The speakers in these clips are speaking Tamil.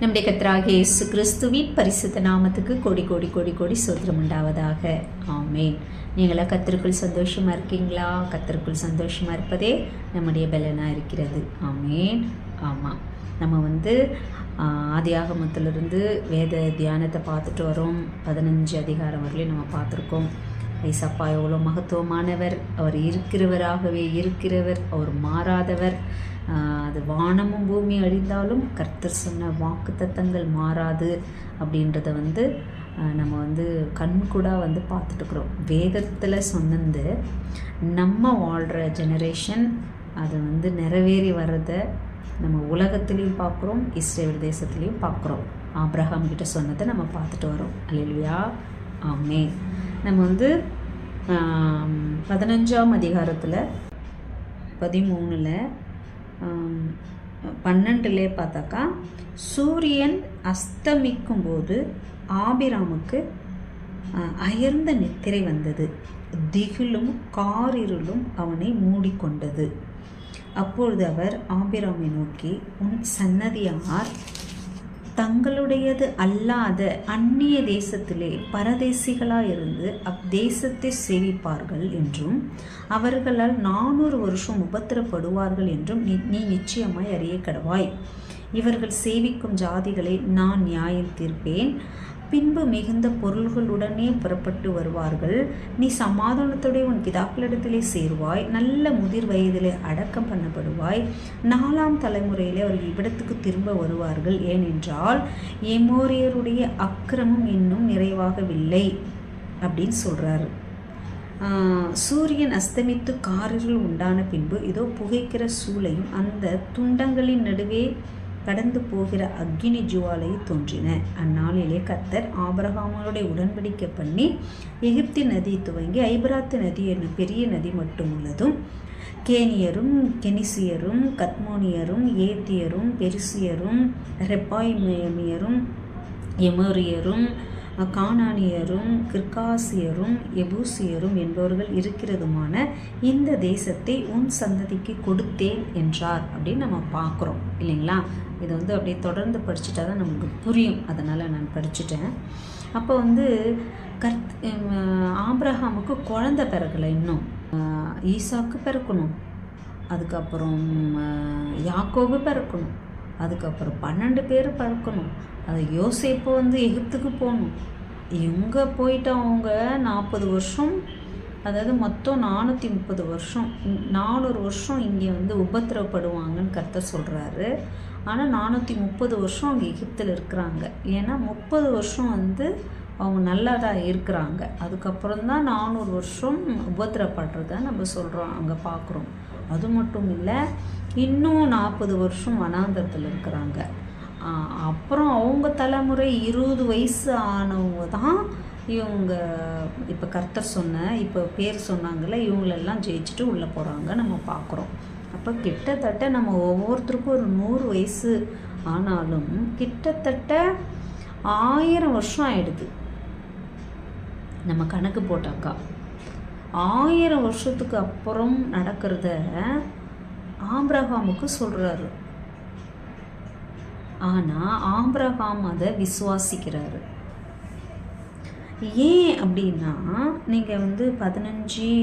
நம்முடைய கர்த்தராகிய இயேசு கிறிஸ்துவின் பரிசுத்த நாமத்துக்கு கோடி கோடி கோடி கோடி ஸ்தோத்திரம் உண்டாவதாக. ஆமேன். நீங்களா கர்த்தருக்குள் சந்தோஷமாக இருக்கீங்களா? கர்த்தருக்குள் சந்தோஷமாக இருப்பதே நம்முடைய பலனாக இருக்கிறது. ஆமேன். ஆமாம், நம்ம ஆதியாகமத்திலிருந்து வேத தியானத்தை பார்த்துட்டு வரோம். 15 அதிகாரம் வரலையும் நம்ம பார்த்துருக்கோம். ஏசப்பா எவ்வளோ மகத்துவமானவர், அவர் இருக்கிறவராகவே இருக்கிறவர், அவர் மாறாதவர். அது வானமும் பூமி அழிந்தாலும் கர்த்தர் சொன்ன வாக்கு தத்தங்கள் மாறாது அப்படின்றத நம்ம கண்கூடாக பார்த்துட்டுருக்குறோம். வேதத்தில் சொன்னது நம்ம வாழ்கிற ஜெனரேஷன் அது நிறைவேறி வர்றதை நம்ம உலகத்துலேயும் பார்க்குறோம், இஸ்ரேல் தேசத்துலேயும் பார்க்குறோம். ஆபிரகாம் கிட்ட சொன்னதை நம்ம பார்த்துட்டு வரோம். அல்லேலூயா. ஆமே. நம்ம 15ஆம் அதிகாரத்தில் 13 12 பார்த்தாக்கா, சூரியன் அஸ்தமிக்கும் போது ஆபிராமுக்கு அயர்ந்த நித்திரை வந்தது, திகிலும் காரிருளும் அவனை மூடிக்கொண்டது. அப்பொழுது அவர் ஆபிராமை நோக்கி, உன் சன்னதியார் தங்களுடையது அல்லாத அந்நிய தேசத்திலே பரதேசிகளாயிருந்து அத்தேசத்தை சேவிப்பார்கள் என்றும் அவர்களால் 400 வருஷம் உபத்திரப்படுவார்கள் என்றும் நீ நிச்சயமாய் அறிய கடவாய். இவர்கள் சேவிக்கும் ஜாதிகளை நான் நியாயம் தீர்ப்பேன். பின்பு மிகுந்த பொருள்களுடனே புறப்பட்டு வருவார்கள். நீ சமாதானத்துடைய உன் பிதாக்களிடத்திலே சேருவாய். நல்ல முதிர் வயதிலே அடக்கம் பண்ணப்படுவாய். 4ஆம் தலைமுறையிலே அவர்கள் இவ்விடத்துக்கு திரும்ப வருவார்கள். ஏனென்றால் எமோரியருடைய அக்கிரமம் இன்னும் நிறைவாகவில்லை அப்படின்னு சொல்கிறாரு. சூரியன் அஸ்தமித்து காரிருள் உண்டான பின்பு இதோ புகைக்கிற சூளையும் அந்த துண்டங்களின் நடுவே கடந்து போகிற அக்கினி ஜுவாலை தோன்றின. அந்நாளிலே கர்த்தர் ஆபிரகாமோடு உடன்படிக்கை பண்ணி எகிப்தின் நதி துவங்கி ஐபிராத்து நதி என்னும் பெரிய நதி மட்டும் உள்ளதும் கேனியரும் கெனிசியரும் கத்மோனியரும் ஏத்தியரும் பெருசியரும் ரெப்பாய்மியரும் எமோரியரும் கானானியரும் கிர்காசியரும் எபூசியரும் என்பவர்கள் இருக்கிறதுமான இந்த தேசத்தை உன் சந்ததிக்கு கொடுத்தேன் என்றார் அப்படின்னு நம்ம பார்க்குறோம் இல்லைங்களா. இதை அப்படியே தொடர்ந்து படிச்சுட்டா தான் நமக்கு புரியும். அதனால் நான் படிச்சுட்டேன். அப்போ ஆபிரகாமுக்கு குழந்தை பிறக்கலை, இன்னும் ஈசாக்கு பிறக்கணும், அதுக்கப்புறம் யாக்கோபு பிறக்கணும், அதுக்கப்புறம் 12 பேர் பிறக்கணும். அது யோசேப்பு எகிப்துக்கு போகணும். இங்கே போயிட்டு அவங்க 40 வருஷம், அதாவது மொத்தம் 430 வருஷம், 400 வருஷம் இங்கே உபத்திரப்படுவாங்கன்னு கர்த்தர் சொல்கிறாரு. ஆனால் 430 வருஷம் அவங்க எகிப்தில் இருக்கிறாங்க. ஏன்னா 30 வருஷம் அவங்க நல்லா தான் இருக்கிறாங்க. அதுக்கப்புறம் தான் 400 வருஷம் உபத்திரப்படுறத நம்ம சொல்கிறோம், அங்கே பார்க்குறோம். அது மட்டும் இல்லை, இன்னும் 40 வருஷம் வனாந்தரத்தில் இருக்கிறாங்க. அப்புறம் அவங்க தலைமுறை 20 வயசு ஆனவங்க தான் இவங்க இப்போ கர்த்தர் இப்போ பேர் சொன்னாங்கள்ல, இவங்களெல்லாம் ஜெயிச்சுட்டு உள்ளே போகிறாங்க நம்ம பார்க்குறோம். அப்போ கிட்டத்தட்ட நம்ம ஒவ்வொருத்தருக்கும் ஒரு 100 வயசு ஆனாலும் கிட்டத்தட்ட 1000 வருஷம் ஆயிடுது. நம்ம கணக்கு போட்டாக்கா 1000 வருஷத்துக்கு அப்புறம் நடக்கிறத ஆபிரகாமுக்கு சொல்கிறாரு. ஆனால் ஆபிரகாம் அதை விசுவாசிக்கிறாரு. ஏன் அப்படின்னா, நீங்கள் 15-16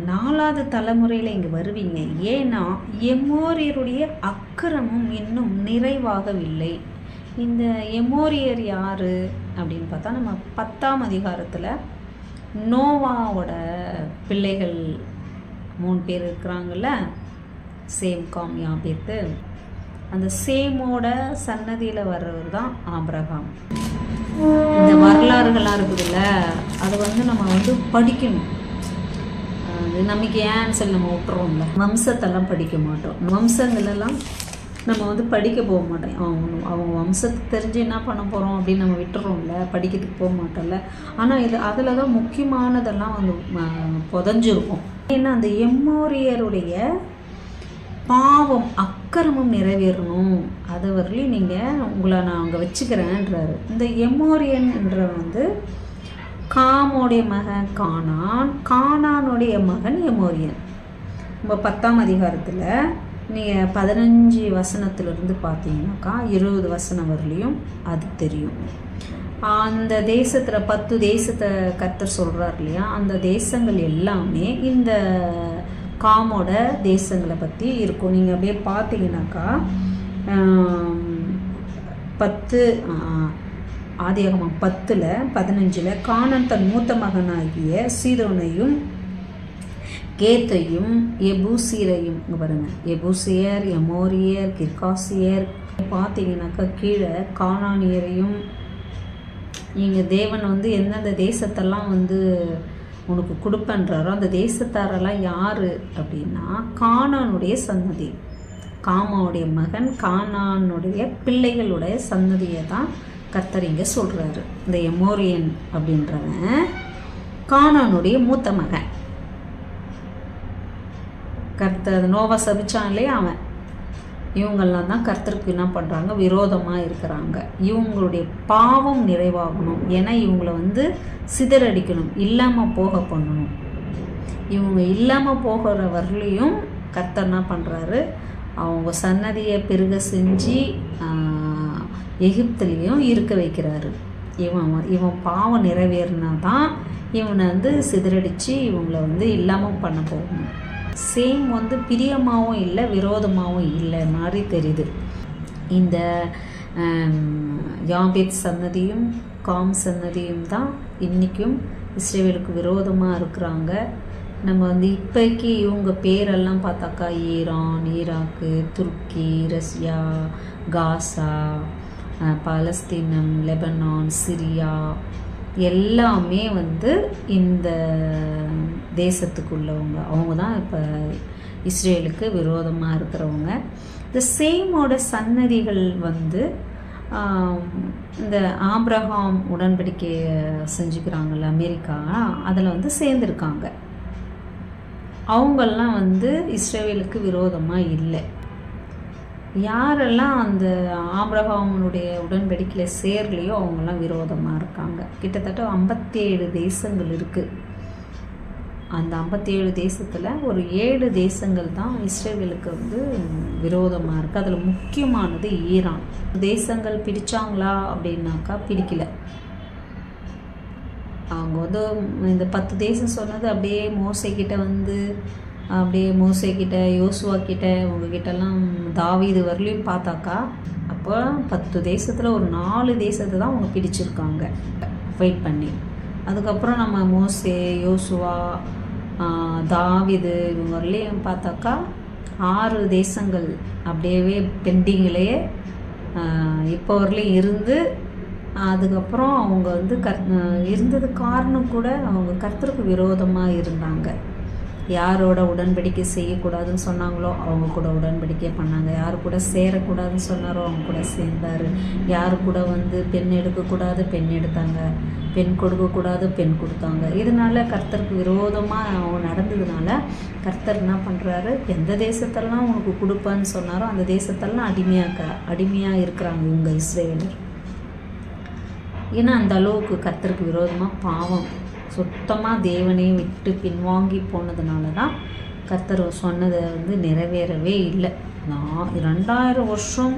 4ஆவது தலைமுறையில் இங்கே வருவீங்க. ஏன்னா எமோரியருடைய அக்கிரமம் இன்னும் நிறைவாகவில்லை. இந்த எமோரியர் யார் அப்படின்னு பார்த்தா, நம்ம 10ஆம் அதிகாரத்தில் நோவாவோட பிள்ளைகள் 3 பேர் இருக்கிறாங்கல்ல, சேம் காம் யாபேத்து. அந்த சேமோட சன்னதியில் வர்றவர் தான் ஆபிரகாம். இந்த வரலாறுகள்லாம் இருக்குதுல்ல, அதை நம்ம படிக்கணும். அது நமக்கு ஏன்னு சொல்லி நம்ம விட்டுறோம்ல, வம்சத்தெல்லாம் படிக்க மாட்டோம். வம்சங்களெல்லாம் நம்ம படிக்க போக மாட்டோம். அவங்க வம்சத்துக்கு தெரிஞ்சு என்ன பண்ண போகிறோம் அப்படின்னு நம்ம விட்டுறோம்ல, படிக்கிறதுக்கு போக மாட்டோம்ல. ஆனால் அதில் தான் முக்கியமானதெல்லாம் புதஞ்சிருக்கும். ஏன்னா அந்த எம்மோரியருடைய பாவம் அக்கிரமம் நிறைவேறணும், அது வரலையும் நீங்கள் உங்களை நான் அங்கே வச்சுக்கிறேன்றாரு. இந்த எமோரியன் என்ற காமோடைய மகன் கானான், கானானுடைய மகன் எமோரியன். நம்ம 10ஆம் அதிகாரத்தில் நீங்கள் 15 வசனத்திலிருந்து பார்த்தீங்கன்னாக்கா 20 வசனம் வரலையும் அது தெரியும். அந்த தேசத்தில் 10 தேசத்தை கர்த்தர் சொல்கிறார் இல்லையா, அந்த தேசங்கள் எல்லாமே இந்த காமோட தேசங்களை பற்றி இருக்கும். நீங்கள் அப்படியே பார்த்தீங்கன்னாக்கா 10 ஆதியாகமம் 10:15 கானான் தன் மூத்த மகனாகிய சீதோனையும் கேத்தையும் எபூசியரையும், இங்கே பாருங்கள், எபூசியர், எமோரியர், கிர்காசியர், பார்த்தீங்கன்னாக்கா கீழே கானானியரையும். இங்கே தேவன் எந்தெந்த தேசத்தெல்லாம் உனக்கு கொடுப்பன்றாரோ அந்த தேசத்தாரெல்லாம் யார் அப்படின்னா கானானுடைய சன்னதி, காமாவுடைய மகன் கானானுடைய பிள்ளைகளுடைய சன்னதியை தான் கர்த்தர் இங்கே சொல்கிறாரு. இந்த எமோரியன் அப்படின்றவன் கானானுடைய மூத்த மகன். கர்த்தர் நோவா சபிச்சான் இல்லையா, அவன். இவங்கெல்லாம் தான் கர்த்தருக்கு என்ன பண்ணுறாங்க, விரோதமாக இருக்கிறாங்க. இவங்களுடைய பாவம் நிறைவாகணும், ஏன்னா இவங்களை சிதறடிக்கணும், இல்லாமல் போக பண்ணணும். இவங்க இல்லாமல் போகிற வரலையும் கர்த்தர் என்ன பண்ணுறாரு, அவங்க சன்னதியை பெருக செஞ்சு எகிப்துலேயும் இருக்க வைக்கிறாரு. இவன் பாவம் நிறைவேறினா தான் இவனை சிதறடித்து இவங்களை இல்லாமல் பண்ண போகணும். சேம் பிரியமாகவும் இல்லை விரோதமாகவும் இல்லை மாதிரி தெரியுது. இந்த யாபேத் சன்னதியும் காம் சன்னதியும் தான் இன்றைக்கும் இஸ்ரேலுக்கு விரோதமாக இருக்கிறாங்க. நம்ம இப்போக்கி இவங்க பேரெல்லாம் பார்த்தாக்கா ஈரான், ஈராக்கு, துருக்கி, ரஷ்யா, காசா, பாலஸ்தீனம், லெபனான், சிரியா எல்லாமே இந்த தேசத்துக்குள்ளவங்க. அவங்க தான் இப்போ இஸ்ரேலுக்கு விரோதமாக இருக்கிறவங்க. இந்த சேமோட சன்னதிகள் இந்த ஆபிரகாம் உடன்படிக்கை செஞ்சுக்கிறாங்கல்ல அமெரிக்கா, அதில் சேர்ந்துருக்காங்க. அவங்கெல்லாம் இஸ்ரேலுக்கு விரோதமாக இல்லை. யாரெல்லாம் அந்த ஆபிரகாமுடைய உடன்படிக்கையில் சேரலையோ அவங்கெல்லாம் விரோதமாக இருக்காங்க. கிட்டத்தட்ட 57 தேசங்கள் இருக்குது. அந்த 57 தேசத்தில் ஒரு 7 தேசங்கள் தான் இஸ்ரேலுக்கு விரோதமாக இருக்குது. அதில் முக்கியமானது ஈரான். தேசங்கள் பிடிச்சாங்களா அப்படின்னாக்கா பிடிக்கல. அவங்க இந்த 10 தேசம் சொன்னது அப்படியே மோசேக்கிட்ட யோசுவாக்கிட்ட உங்ககிட்டலாம் தாவீது வரலையும் பார்த்தாக்கா அப்போ 10 தேசத்தில் ஒரு 4 தேசத்தை தான் அவங்க பிடிச்சிருக்காங்க ஃபைட் பண்ணி. அதுக்கப்புறம் நம்ம மோசே, யோசுவா, தாவீது இவங்க வரலையும் பார்த்தாக்கா 6 தேசங்கள் அப்படியே பெண்டிங்கிலேயே இப்போ வரலையும் இருந்து, அதுக்கப்புறம் அவங்க இருந்தது காரணம் கூட அவங்க கர்த்தருக்கு விரோதமாக இருந்தாங்க. யாரோட உடன்படிக்கை செய்யக்கூடாதுன்னு சொன்னாங்களோ அவங்க கூட உடன்படிக்கை பண்ணாங்க. யார் கூட சேரக்கூடாதுன்னு சொன்னாரோ அவங்க கூட சேர்ந்தார். யார் கூட பெண் எடுக்கக்கூடாது பெண் எடுத்தாங்க, பெண் கொடுக்கக்கூடாது பெண் கொடுத்தாங்க. இதனால கர்த்தருக்கு விரோதமாக அவங்க நடந்ததுனால கர்த்தர் என்ன பண்ணுறாரு, எந்த தேசத்தெல்லாம் உனக்கு கொடுப்பான்னு சொன்னாரோ அந்த தேசத்தெல்லாம் அடிமையாக இருக்கிறாங்க இவங்க இஸ்ரேலர். ஏன்னா அந்த அளவுக்கு கர்த்தருக்கு விரோதமாக பாவம் சுத்தமாக தேவனையும் விட்டு பின்வாங்கி போனதுனால தான் கர்த்தர் சொன்னதை நிறைவேறவே இல்லை. 2000 வருஷம்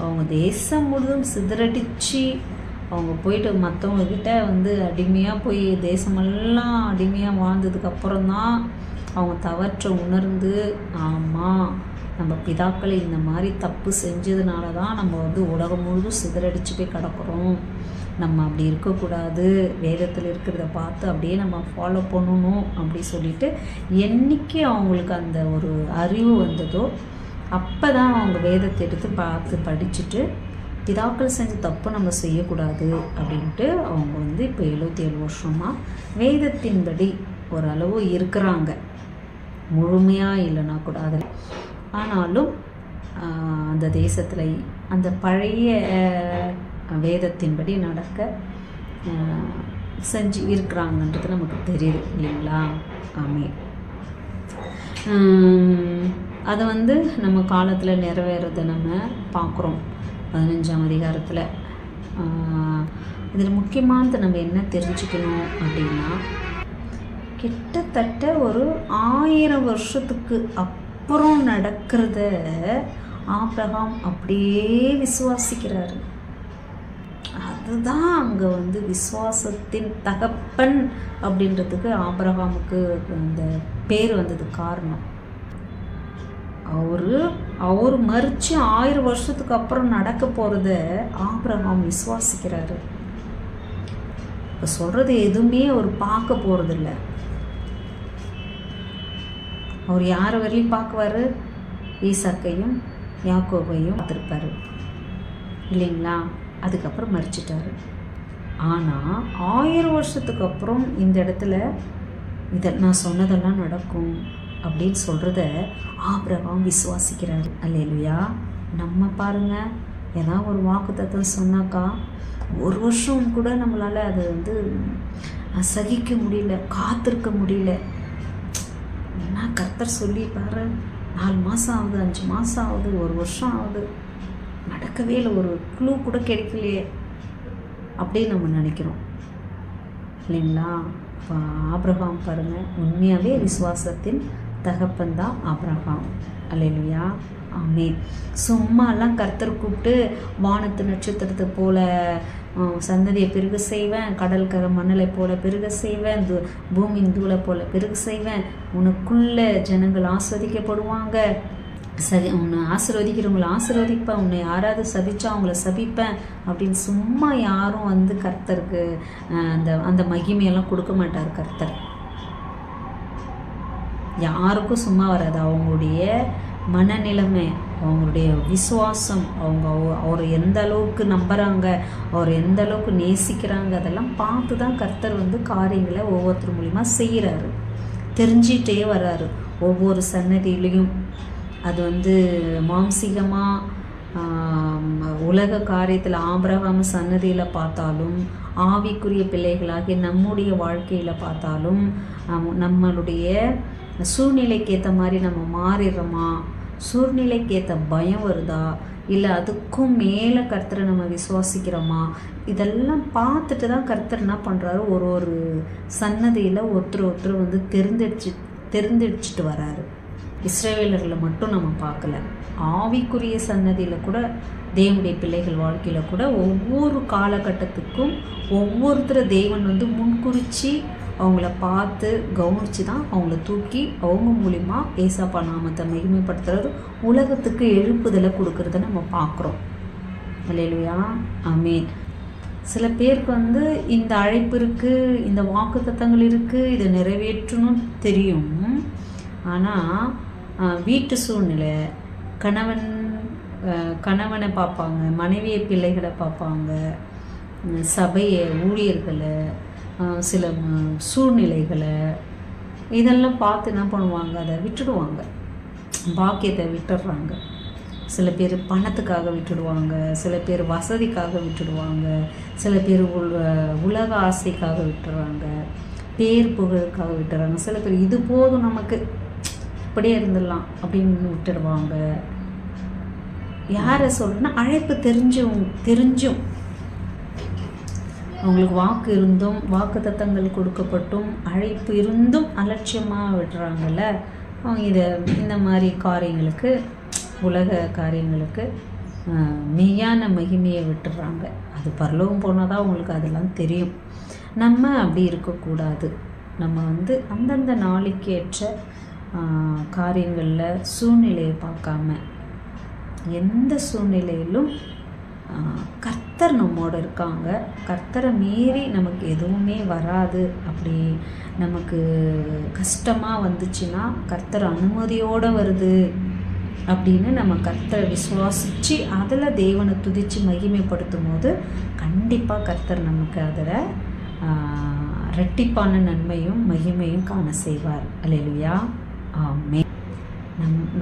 அவங்க தேசம் முழுதும் சிதறடித்து அவங்க போயிட்டு மற்றவங்கக்கிட்ட அடிமையாக போய் தேசமெல்லாம் அடிமையாக வாழ்ந்ததுக்கப்புறம் தான் அவங்க தவற்றை உணர்ந்து, ஆமாம் நம்ம பிதாக்களை இந்த மாதிரி தப்பு செஞ்சதுனால தான் நம்ம உலகம் முழுதும் சிதறடிச்சு போய் கிடக்கிறோம், நம்ம அப்படி இருக்கக்கூடாது, வேதத்தில் இருக்கிறத பார்த்து அப்படியே நம்ம ஃபாலோ பண்ணணும் அப்படி சொல்லிட்டு என்றைக்கு அவங்களுக்கு அந்த ஒரு அறிவு வந்ததோ அப்போ தான் அவங்க வேதத்தை எடுத்து படிச்சுட்டு பிதாக்கள் செஞ்ச தப்பு நம்ம செய்யக்கூடாது அப்படின்ட்டு அவங்க இப்போ 77 வருஷமாக வேதத்தின்படி ஓரளவு இருக்கிறாங்க. முழுமையாக இல்லைனா கூட அதில், ஆனாலும் அந்த தேசத்தில் அந்த பழைய வேதத்தின்படி நடக்க செஞ்சு இருக்கிறாங்கன்றது நமக்கு தெரியுது இல்லைங்களா. ஆமாம், அதை நம்ம காலத்தில் நிறைவேறதை நம்ம பார்க்குறோம் 15ஆம் அதிகாரத்தில். இதில் முக்கியமானது நம்ம என்ன தெரிஞ்சுக்கணும் அப்படின்னா, கிட்டத்தட்ட ஒரு 1000 வருஷத்துக்கு அப்புறம் நடக்கிறத ஆபிரகாம் அப்படியே விசுவாசிக்கிறாரு. அதுதான் அங்கே வந்து விசுவாசத்தின் தகப்பன் அப்படின்றதுக்கு ஆபிரகாமுக்கு அந்த பேர் வந்தது காரணம். அவர் மறித்து 1000 வருஷத்துக்கு அப்புறம் நடக்க போகிறத ஆபிரகாம் விசுவாசிக்கிறாரு. இப்போ சொல்கிறது எதுவுமே அவர் பார்க்க போகிறதில்ல. அவர் யாரை வரையும் பார்க்குவார்? ஈசாக்கையும் யாக்கோபையும் பார்த்துருப்பாரு இல்லைங்களா? அதுக்கப்புறம் மறிச்சிட்டாரு. ஆனால் 1000 வருஷத்துக்கு அப்புறம் இந்த இடத்துல இதை நான் சொன்னதெல்லாம் நடக்கும் அப்படின்னு சொல்கிறத ஆபிரகாம் விசுவாசிக்கிறாரு. அல்லேலூயா. நம்ம பாருங்கள், ஏதாவது ஒரு வாக்குத்தத்தம் சொன்னாக்கா 1 வருஷம் கூட நம்மளால் அதை வந்து சகிக்க முடியல, காத்திருக்க முடியல. என்ன கர்த்தர் சொல்லி பாரு, 4 மாதம் ஆகுது, 5 மாதம் ஆகுது, 1 வருஷம் ஆகுது, நடக்கவே இல்லை, ஒரு க்ளூ கூட கிடைக்கலையே அப்படின்னு நம்ம நினைக்கிறோம் இல்லைங்களா? இப்போ ஆபிரகாம் பாருங்கள், உண்மையாகவே விசுவாசத்தின் தகப்பன் தான் ஆபிரகாம். அல்லேலூயா. ஆமென். சும்மாலாம் கர்த்தர் கூப்பிட்டு வானத்து நட்சத்திரத்தை போல சந்ததியை பெருக செய்வேன், கடல் கரை மணலை போல பெருக செய்வேன், பூமியின் தூளை போல பெருக செய்வேன், உனக்குள்ள ஜனங்கள் ஆஸ்வதிக்கப்படுவாங்க, உன்னை ஆசீர்வதிக்கிறவங்களை ஆசீர்வதிப்பேன், உன்னை யாராவது சபிச்சா அவங்கள சபிப்பேன் அப்படின்னு சும்மா யாரும் வந்து கர்த்தருக்கு அந்த மகிமையெல்லாம் கொடுக்க மாட்டார். கர்த்தர் யாருக்கும் சும்மா வராது. அவங்களுடைய மனநிலைமை, அவங்களுடைய விசுவாசம், அவங்க அவரை எந்த அளவுக்கு நம்புகிறாங்க, அவர் எந்த அளவுக்கு நேசிக்கிறாங்க, அதெல்லாம் பார்த்து தான் கர்த்தர் வந்து காரியங்களை ஒவ்வொருத்தர் மூலிமா செய்கிறாரு, தெரிஞ்சிட்டே வர்றாரு ஒவ்வொரு சன்னதியிலையும். அது வந்து மாம்சீகமாக உலக காரியத்தில் ஆபிரகாம் சன்னதியில் பார்த்தாலும், ஆவிக்குரிய பிள்ளைகளாகிய நம்முடைய வாழ்க்கையில் பார்த்தாலும், நம்மளுடைய சூழ்நிலைக்கு ஏற்ற மாதிரி நம்ம மாறிடுறோமா, சூழ்நிலைக்கு ஏற்ற பயம் வருதா, இல்லை அதுக்கும் மேலே கர்த்தரை நம்ம விசுவாசிக்கிறோமா, இதெல்லாம் பார்த்துட்டு தான் கர்த்தர் என்ன பண்ணுறாரு, ஒரு சன்னதியில் ஒருத்தர் வந்து தெரிந்தெடுத்துட்டு வராரு. இஸ்ரவேலர்களை மட்டும் நம்ம பார்க்கல, ஆவிக்குரிய சன்னதியில் கூட தேவனுடைய பிள்ளைகள் வாழ்க்கையில் கூட ஒவ்வொரு காலகட்டத்துக்கும் ஒவ்வொருத்தரை தேவன் வந்து முன்குறித்து அவங்கள பார்த்து கவனித்து தான் அவங்கள தூக்கி அவங்க மூலிமா ஏசாப்பா நாமத்தை மகிமைப்படுத்துறது, உலகத்துக்கு எழுப்புதலை கொடுக்கறத நம்ம பார்க்குறோம். அல்லேலூயா. ஆமென். சில பேருக்கு வந்து இந்த அழைப்பு இருக்குது, இந்த வாக்குத்தத்தங்கள் இருக்குது, இதை நிறைவேற்றணும் தெரியும். ஆனால் வீட்டு சூழ்நிலை, கணவனை பார்ப்பாங்க, மனைவியை பிள்ளைகளை பார்ப்பாங்க, சபையை ஊழியர்களை, சில சூழ்நிலைகளை, இதெல்லாம் பார்த்து என்ன பண்ணுவாங்க, அதை விட்டுடுவாங்க, பாக்கியத்தை விட்டுடுறாங்க. சில பேர் பணத்துக்காக விட்டுடுவாங்க, சில பேர் வசதிக்காக விட்டுடுவாங்க, சில பேர் உலக ஆசைக்காக விட்டுடுறாங்க, பேர் புகழுக்காக விட்டுறாங்க, சில பேர் இது போதும் நமக்கு இப்படியே இருந்துடலாம் அப்படின்னு விட்டுடுவாங்க. யாரை சொல்கிறேன்னா, அழைப்பு தெரிஞ்சும் அவங்களுக்கு வாக்கு இருந்தும், வாக்கு தத்தங்கள் கொடுக்கப்பட்டும், அழைப்பு இருந்தும் அலட்சியமாக விடுறாங்கல்ல, அவங்க இந்த மாதிரி காரியங்களுக்கு, உலக காரியங்களுக்கு மெய்யான மகிமையை விட்டுடுறாங்க. அது பரலோகம் போனால் தான் அவங்களுக்கு அதெல்லாம் தெரியும். நம்ம அப்படி இருக்கக்கூடாது. நம்ம வந்து அந்தந்த நாளைக்கு ஏற்ற காரியங்களில் சூழ்நிலையை பார்க்காம, எந்த சூழ்நிலையிலும் கர்த்தர் நம்மோடு இருக்காங்க, கர்த்தரை மீறி நமக்கு எதுவுமே வராது. அப்படி நமக்கு கஷ்டமாக வந்துச்சுன்னா கர்த்தர் அனுமதியோடு வருது அப்படின்னு நம்ம கர்த்தரை விசுவாசித்து அதில் தேவனை துதித்து மகிமைப்படுத்தும் போது கண்டிப்பாக கர்த்தர் நமக்கு அதில் ரெட்டிப்பான நன்மையும் மகிமையும் காண செய்வார். அல்லேலூயா. ஆமென்.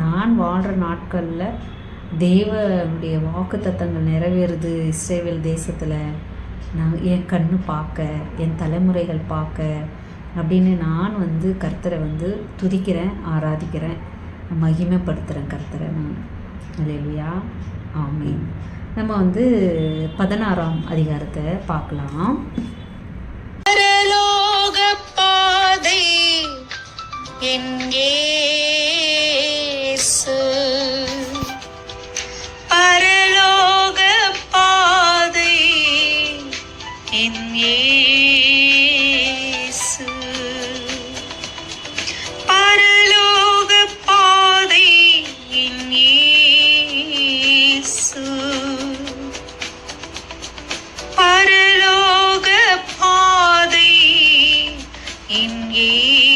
நான் வாழ்கிற நாட்களில் தேவனுடைய வாக்கு தத்தங்கள் நிறைவேறுது இஸ்ரவேல் தேசத்தில், நான் என் கண்ணு பார்க்க, என் தலைமுறைகள் பார்க்க அப்படின்னு நான் வந்து கர்த்தரை வந்து துதிக்கிறேன், ஆராதிக்கிறேன், மகிமைப்படுத்துகிறேன் கர்த்தரை நான். அல்லேலூயா. ஆமென். நம்ம வந்து 16ஆம் அதிகாரத்தை பார்க்கலாம். பரலோக பாதை எங்கே என் இயேசு. பரலோக பாதை என் இயேசு. பரலோக பாதை என் இயேசு.